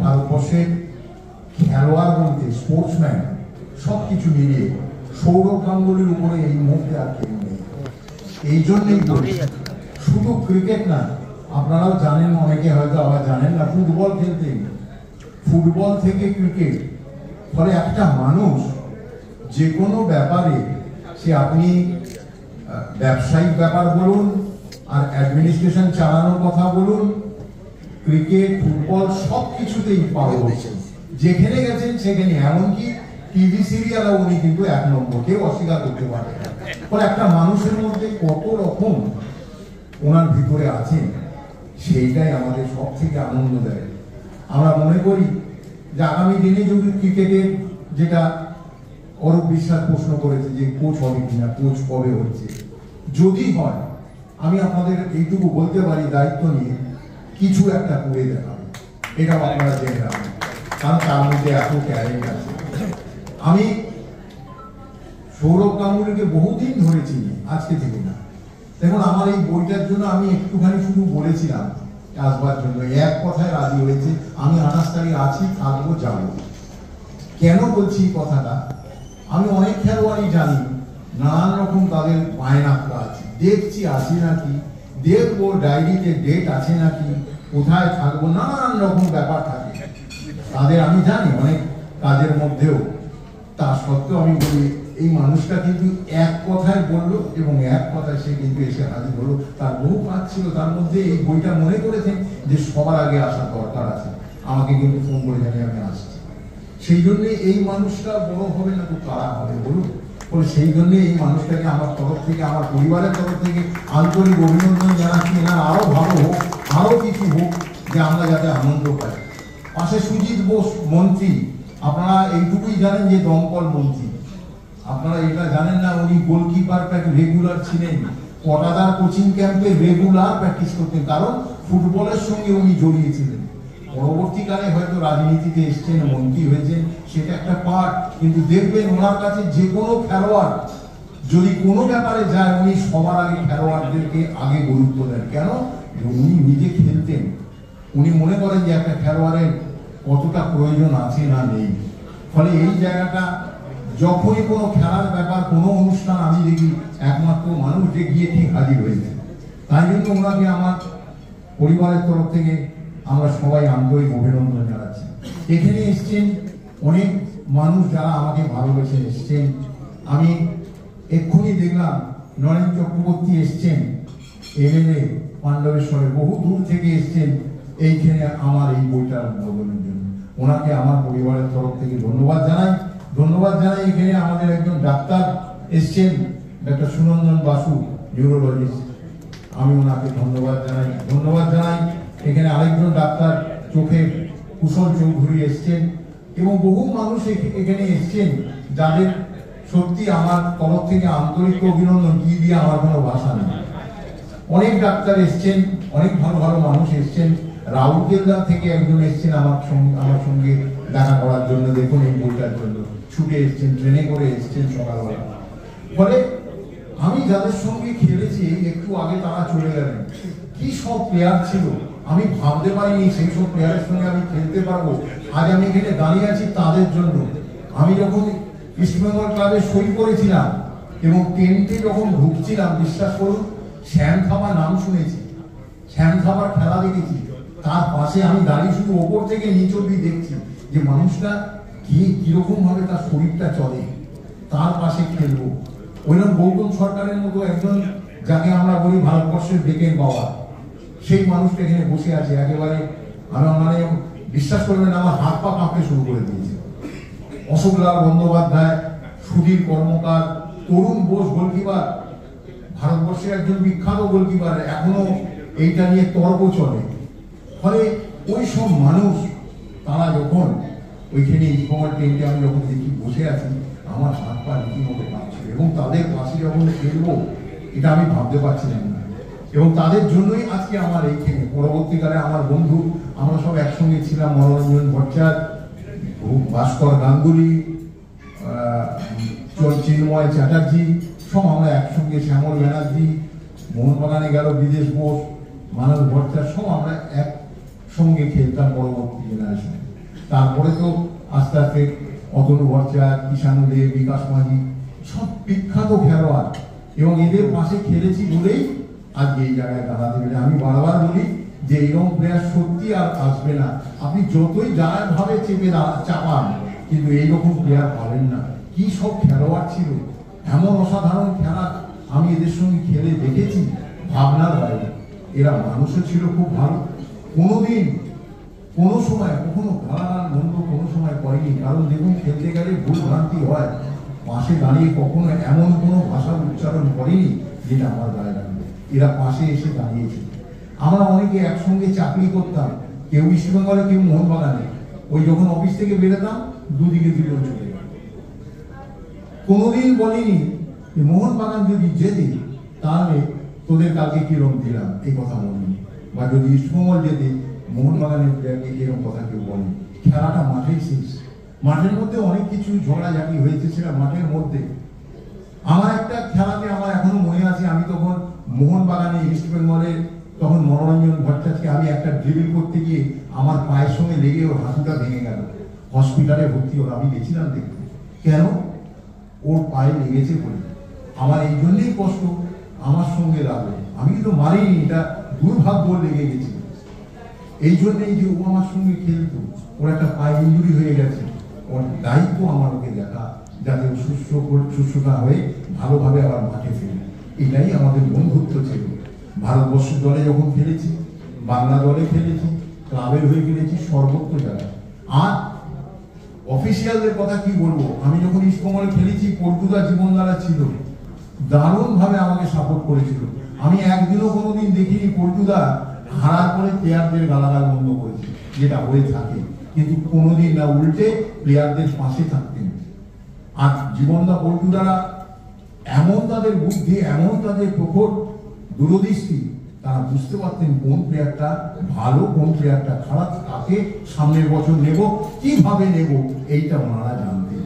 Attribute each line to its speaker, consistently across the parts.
Speaker 1: ভারতবর্ষের খেলোয়াড় বলতে স্পোর্টসম্যান সবকিছু মিলিয়ে সৌরভ গাঙ্গুলির উপরে এই মুহূর্তে আর কেউ নেই। এই জন্যই শুধু ক্রিকেট না, আপনারাও জানেন, অনেকে হয়তো আবার জানেন না, ফুটবল খেলতে, ফুটবল থেকে ক্রিকেট, ফলে একটা মানুষ যে কোনো ব্যাপারে, সে আপনি ব্যবসায়িক ব্যাপার বলুন আর অ্যাডমিনিস্ট্রেশন চালানোর কথা বলুন, ক্রিকেট ফুটবল সব কিছুতেই পারদর্শী। যেখানে গেছেন সেখানে, এমনকি টিভি সিরিয়ালও উনি কিন্তু 1 নম্বর, কেউ অস্বীকার করতে পারে না। ফলে একটা মানুষের মধ্যে কত রকম ওনার ভিতরে আছে, সেইটাই আমাদের সব থেকে আনন্দ দেয়। আমরা মনে করি যে আগামী দিনে যদি ক্রিকেটের, যেটা অরূপ বিশ্বাস প্রশ্ন করেছে যে কোচ হবে কিনা, কোচ কবে হচ্ছে, যদি হয় আমি আপনাদের এইটুকু বলতে পারি দায়িত্ব নিয়ে, কিছু একটা করে দেখাবো, এটা আপনারা জেনে রাখবেন, কারণ তার মধ্যে এত ট্যালেন্ট আছে। আমি সৌরভ গাঙ্গুলিকে বহুদিন ধরে চিনি, আজকে থেকে না। দেখুন, আমার এই বইটার জন্য আমি একটুখানি শুধু বলেছিলাম আসবার জন্য, এক কথায় রাজি হয়েছে, আমি 28 তারিখ আছি, থাকবো, যাবো। কেন বলছি এই কথাটা, আমি অনেক খেলোয়াড়ই জানি, নানান রকম তাদের বায়নাটা আছে, দেখছি আসি নাকি, দেখবো ডায়েরিতে ডেট আছে নাকি, কোথায় থাকবো, নানান রকম ব্যাপার থাকে তাদের, আমি জানি অনেক কাজের মধ্যেও। তা সত্ত্বেও আমি বলি, এই মানুষটা কিন্তু এক কথায় বললো এবং এক কথায় সে কিন্তু এসে হাজির হলো। তার বহু কাজ ছিল, তার মধ্যে এই বইটা মনে করেছেন যে সবার আগে আসার দরকার আছে, আমাকে কিন্তু ফোন করে জানিয়ে আমি আসছি। সেই জন্যে এই মানুষটা বড় হবে না তো কারা হবে বলুন? সেই জন্য এই মানুষটাকে আমার তরফ থেকে, আমার পরিবারের তরফ থেকে আন্তরিক অভিনন্দন জানাচ্ছি। এনার আরো ভালো হোক, আরো কিছু হোক, যে আমরা যাতে আনন্দ পাই। পাশে সুজিত বোস মন্ত্রী, আপনারা এইটুকুই জানেন যে দমকল মন্ত্রী, আপনারা এটা জানেন না, উনি গোলকিপার রেগুলার ছিলেন, কটাদার কোচিং ক্যাম্পে রেগুলার প্র্যাকটিস করতেন, কারণ ফুটবলের সঙ্গে উনি জড়িয়েছিলেন। পরবর্তীকালে হয়তো রাজনীতিতে এসছেন, মন্ত্রী হয়েছেন, সেটা একটা পার্ট, কিন্তু দেখবেন ওনার কাছে যে কোনো খেলোয়াড় যদি কোনো ব্যাপারে যায়, উনি সবার আগে খেলোয়াড়দেরকে আগে গুরুত্ব দেন। কেন? উনি নিজে খেলতেন, উনি মনে করেন যে একটা খেলোয়াড়ের কতটা প্রয়োজন আছে না নেই। ফলে এই জায়গাটা, যখনই কোনো খেলার ব্যাপার, কোনো অনুষ্ঠান আমি দেখি, একমাত্র মানুষ যে গিয়ে ঠিক হাজির হয়েছে। তাই জন্য ওনাকে আমার পরিবারের তরফ থেকে আমরা সবাই আন্তরিক অভিনন্দন জানাচ্ছি। এখানে এসছেন অনেক মানুষ যারা আমাকে ভালোবেসে এসছেন। আমি এক্ষুনি দেখলাম নরেন চক্রবর্তী এসছেন, এমএলএ পাণ্ডবেশ্বরে, বহু দূর থেকে এসছেন এইখানে আমার এই বইটার উদ্বোধনের জন্য। ওনাকে আমার পরিবারের তরফ থেকে ধন্যবাদ জানাই। এখানে আমাদের একজন ডাক্তার এসছেন, ডাক্তার সুনন্দন বাসু, নিউরোলজিস্ট, আমি ওনাকে ধন্যবাদ জানাই। এখানে আরেকজন ডাক্তার চোখের, কুশল চৌধুরী এসছেন, এবং বহু মানুষ এখানে এসছেন যাদের সত্যি আমার তরফ থেকে আন্তরিক অভিনন্দন, কি দিয়ে আমার কোনো ভাষা নেই। অনেক ডাক্তার এসছেন, অনেক ভালো ভালো মানুষ এসছেন। রাউরকেলা থেকে একজন এসছেন আমার সঙ্গে দেখা করার জন্য, দেখুন এই বইটার জন্য ছুটে এসছেন, ট্রেনে করে এসছেন সকালবেলা। ফলে আমি যাদের সঙ্গে খেলেছি একটু আগে, তারা চলে গেলেন। কি সব প্লেয়ার ছিল, আমি ভাবতে পারিনি সেই সব প্লেয়ারের সঙ্গে আমি খেলতে পারবো। আজ আমি এখানে দাঁড়িয়ে আছি তাদের জন্য। আমি যখন ইস্টবেঙ্গল ক্লাবে সই করেছিলাম এবং টেন্টে যখন ঢুকছিলাম, বিশ্বাস করুন, শ্যাম থাপার নাম শুনেছি, শ্যাম থাপার খেলা দেখেছি, তার পাশে আমি দাঁড়িয়ে শুধু ওপর থেকে নিচ অব্দি দেখছি যে মানুষটা কিরকম ভাবে তার শরীরটা চলে, তার পাশে খেলবো। ওইরকম গৌতম সরকারের মতো একজন, যাকে আমরা বলি ভারতবর্ষের বেকেন বাবা, সেই মানুষটা এখানে বসে আছে একেবারে। আমি মানে বিশ্বাস করবেন, আমার হাত পা কাঁপতে শুরু করে দিয়েছে। অশোকলাল বন্দ্যোপাধ্যায়, সুধীর কর্মকার, তরুণ বোস গোলকিপার, ভারতবর্ষের একজন বিখ্যাত গোলকিপার, এখনো এইটা নিয়ে তর্ক চলে। ফলে ওই সব মানুষ, তারা যখন ওইখানে ইস্টবেঙ্গল টেন্টে আমি যখন দেখি বসে আছি, আমার হাত পা রীতিমতো কাঁপছিল, এবং তাদের পাশে যখন খেলবো, এটা আমি ভাবতে পারছিলাম না। এবং তাদের জন্যই আজকে আমার এইখানে, পরবর্তীকালে আমার বন্ধু, আমরা সব একসঙ্গে ছিলাম, মনোরঞ্জন ভট্টাচার্য, ভাস্কর গাঙ্গুলি, চিন্ময় চ্যাটার্জি, সব আমরা একসঙ্গে, শ্যামল ব্যানার্জি, মোহনবাগানে গেল বিদেশ বোস, মানব ভট্টাচার্য, সব আমরা এক সঙ্গে খেলতাম পরবর্তী জেনারেশনে। তারপরে তো আস্তে আস্তে অতনু ভট্টাচার্য, কিষাণু দেব, বিকাশ মাঝি সব বিখ্যাত খেলোয়াড়, এবং এদের পাশে খেলেছি বলেই আজকে এই জায়গায় দাঁড়াতে পেরে। আমি বারবার বলি যে এরকম প্লেয়ার সত্যি আর আসবে না, আপনি যতই যার ভাবে চেপে চাপান কিন্তু এইরকম প্লেয়ার পাবেন না। কি সব খেলোয়াড় ছিল, এমন অসাধারণ খেলা আমি এদের সঙ্গে খেলে দেখেছি, ভাবনার বাইরে। এরা মানুষও ছিল খুব ভালো, কোনোদিন কোনো সময় কখনো গালাগাল মন্দ কোনো সময় করেনি। কারণ দেখুন, খেলতে গেলে ভুল ভ্রান্তি হয়, পাশে দাঁড়িয়ে কখনো এমন কোনো ভাষা উচ্চারণ করেনি যেটা আমার গায়ে লাগবে। এরা পাশে এসে দাঁড়িয়েছে। আমরা অনেকে একসঙ্গে চাকরি করতাম, কেউ ইস্টবেঙ্গলে, কেউ মোহনবাগানে। ওই যখন অফিস থেকে বেরোতাম, দুদিকে দুজন চলে গেল। কোনোদিন বলিনি যে মোহনবাগান যদি যেতে তাহলে তোদের কালকে কিরম দিলাম, এই কথা বলিনি। বা যদি ইস্টবেঙ্গল যেতে মোহনবাগানের প্লেয়ারকে এরকম কথা কেউ বলেনি। খেলাটা মাঠেই শেষ। মাঠের মধ্যে অনেক কিছু ঝগড়াঝাটি হয়েছে, সেটা মাঠের মধ্যে। আমার একটা খেলাতে আমার এখনো মনে আছে, আমি তখন মোহনবাগানে ইস্টবেঙ্গলে তখন মনোরঞ্জন ভট্টাচার্যকে আমি একটা ড্রিবল করতে গিয়ে আমার পায়ের সঙ্গে লেগে ওর হাঁটুটা ভেঙে গেল, হসপিটালে ভর্তি হলো। আমি গেছিলাম দেখতে, কেন? ওর পায়ে লেগেছে বলে। আমার এই জন্যই কষ্ট, আমার সঙ্গে লাগলো। আমি কিন্তু মারিনি, এটা দুর্ভাগ্য লেগে গেছে। এই জন্যই যে ও আমার সঙ্গে খেলতো, ওর একটা পায়ে ইঞ্জুরি হয়ে গেছে, ওর দায়িত্ব আমার ওকে দেখা, যাতে ও সুস্থতা হয়ে ভালোভাবে আবার মাঠে ফেরে। এটাই আমাদের বন্ধুত্ব ছিল। ভারতবর্ষের দলে যখন খেলেছি, বাংলা দলে খেলেছি, ক্লাবের হয়ে খেলেছি, সর্বত্র জায়গায়। আর অফিসিয়ালদের কথা কি বলবো, আমি যখন ইস্টবেঙ্গলে খেলেছি, পর্তুগা জীবনধারা ছিল, দারুণ ভাবে আমাকে সাপোর্ট করেছিল। আমি একদিনও কোনোদিন দেখিনি পর্তুগা হারার পরে প্লেয়ারদের গালাগাল বন্ধ করেছে, যেটা হয়ে থাকে, কিন্তু কোনোদিন না, উল্টে প্লেয়ারদের পাশে থাকতেন। আর জীবনদা পর্তুগারা এমন তাদের বুদ্ধি, এমন তাদের প্রখর দূরদৃষ্টি, তারা বুঝতে পারতেন কোন প্লেয়ারটা ভালো, কোন প্লেয়ারটা খারাপ, কাকে সামনের বছর নেব, কিভাবে নেব, এইটা ওনারা জানতেন।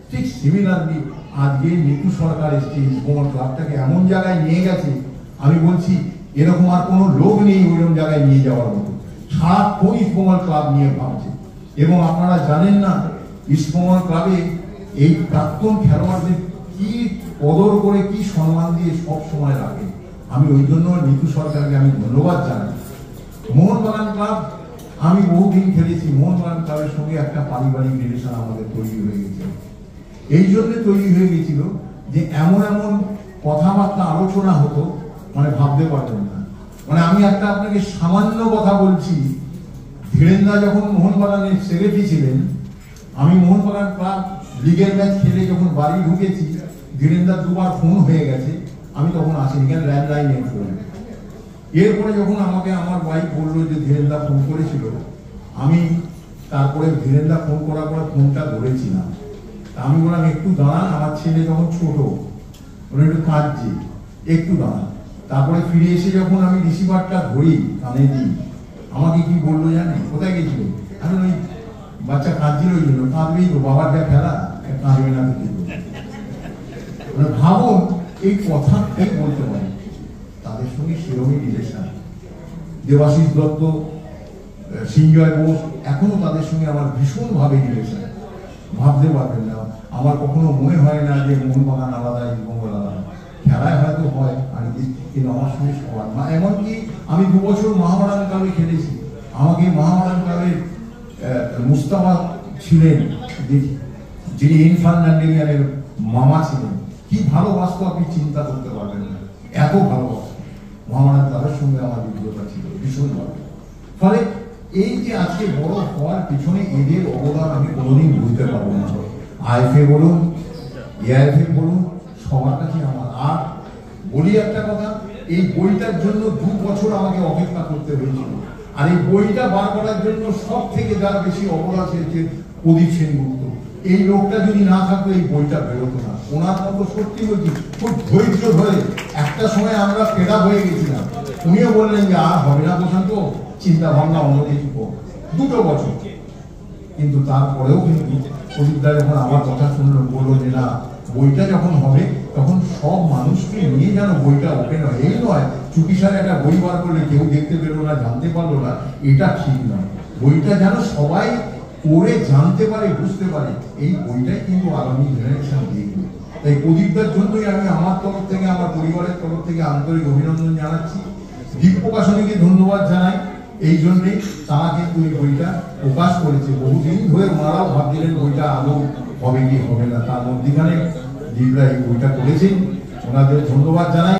Speaker 1: ঠিক সিমিলারলি আজকে নিতু সরকার এসছে, ইস্টবেঙ্গল ক্লাবটাকে এমন জায়গায় নিয়ে গেছে, আমি বলছি এরকম আর কোনো লোক নেই ওইরকম জায়গায় নিয়ে যাওয়ার মতো। সারাক্ষণ ইস্টবেঙ্গল ক্লাব নিয়ে ভাবছে। এবং আপনারা জানেন না, ইস্টবেঙ্গল ক্লাবে এই প্রাক্তন খেলোয়াড়দের কি কদর করে, কি সম্মান দিয়ে সব সময় রাখে। আমি ওই জন্য নিতু সরকারকে আমি ধন্যবাদ জানাই। মোহনবাগান ক্লাব আমি বহুদিন খেলেছি, মোহনবাগান ক্লাবের সঙ্গে একটা পারিবারিক রিলেশন আমাদের তৈরি হয়ে গেছিল। এই জন্য তৈরি হয়ে গেছিল যে এমন এমন কথাবার্তা আলোচনা হতো, মানে ভাবতে পারবেন না। মানে আমি একটা আপনাকে সামান্য কথা বলছি, ধীরেন্দা যখন মোহনবাগানের সেক্রেটারি ছিলেন, আমি মোহনবাগান ক্লাব লিগের ম্যাচ খেলে যখন বাড়ি ঢুকেছি, ধীরেন্দার দুবার ফোন হয়ে গেছে, আমি তখন আসিনি, কেন ল্যান্ডলাইনে ফোন। এরপরে যখন আমাকে আমার ওয়াইফ বললো যে ধীরেন্দা ফোন করেছিল, আমি তারপরে ধীরেন্দা ফোন করার পরে ফোনটা ধরেছিলাম। আমি বললাম একটু দাঁড়ান, আমার ছেলে যখন ছোট, ওরা একটু কাঁদছে, একটু দাঁড়ান। তারপরে ফিরে এসে যখন আমি রিসিভারটা ধরি, কানে দিই, আমাকে কি বললো জানেন? কোথায় গেছিল? আমি ওই বাচ্চা কাঁদছিল, ওই জন্য। কাঁদবেই তো, বাবার যা খেলা, কাঁদবে না তো। মানে ভাবুন, এই কথা কে বলতে পারে? তাদের সঙ্গে সেরকমই রিলেশন। দেবাশিস দত্ত, সিঞ্জয় বোস, এখনো তাদের সঙ্গে আমার ভীষণভাবে রিলেশন। ভাবতে পারবেন না, আমার কখনো মনে হয় না যে মোহনবাগান আলাদা, ইস্টবেঙ্গল আলাদা। খেলায় হয়তো হয়, কিন্তু আমার সঙ্গে সবার না। এমনকি আমি 2 বছর মহামারান ক্লাবে খেলেছি। আমাকে মহামারান ক্লাবের মুস্তাফা ছিলেন, যিনি ইনফান ল্যান্ডিংয়ের মামা ছিলেন। কি ভালোবাসতো আপনি চিন্তা করতে পারবেন না, এত ভালোবাসতো। মহামারান ক্লাবের সঙ্গে আমার বিদ্যুৎ ছিল ভীষণ ভালো। ফলে এই যে আজকে বড় হওয়ার পিছনে এদের অবদান আমি কোনোদিন বুঝতে পারবো না। আইএফএ বলুন, এআইএফএ বলুন, সবার কাছে আমার। আর বলি একটা কথা, এই বইটার জন্য 2 বছর আমাকে অপেক্ষা করতে হয়েছিল। আর এই বইটা বার করার জন্য সব থেকে যারা বেশি অবদান হয়েছে প্রদীপ সেনগুপ্ত। এই লোকটা যদি না থাকতো এই বইটা বেরোতো না। ওনার মতো সত্যি বলছি, খুব ধৈর্য ধরে একটা সময় আমরা ফেড আপ হয়ে গেছিলাম। উনিও বললেন যে আর হবে না প্রশান্ত, চিন্তা ভাবনা অন্য কিছু কর। 2 বছর। কিন্তু তারপরেও কিন্তু প্রদীপদা যখন আমার কথা শুনলো, বললো যে না, বইটা যখন হবে তখন সব মানুষকে নিয়ে যেন বইটা ওপেন হয়। এই নয় চুপিসারে একটা বই বার করলে কেউ দেখতে পেলো না, জানতে পারলো না, এটা ঠিক নয়। বইটা যেন সবাই পড়ে জানতে পারে, বুঝতে পারে, এই বইটাই কিন্তু আগামী জেনারেশন দেখবে। তাই প্রদীপদার জন্যই আমি আমার তরফ থেকে, আমার পরিবারের তরফ থেকে আন্তরিক অভিনন্দন জানাচ্ছি। দীপ প্রকাশনীকে ধন্যবাদ জানাই, এই জন্যে তারা কিন্তু এই বইটা প্রকাশ করেছে। বহুদিন ধরে ওনারাও ভাবছিলেন বইটা আদৌ হবে কি হবে না, তার মধ্যখানে দীপরা এই বইটা করেছেন, ওনাদের ধন্যবাদ জানাই।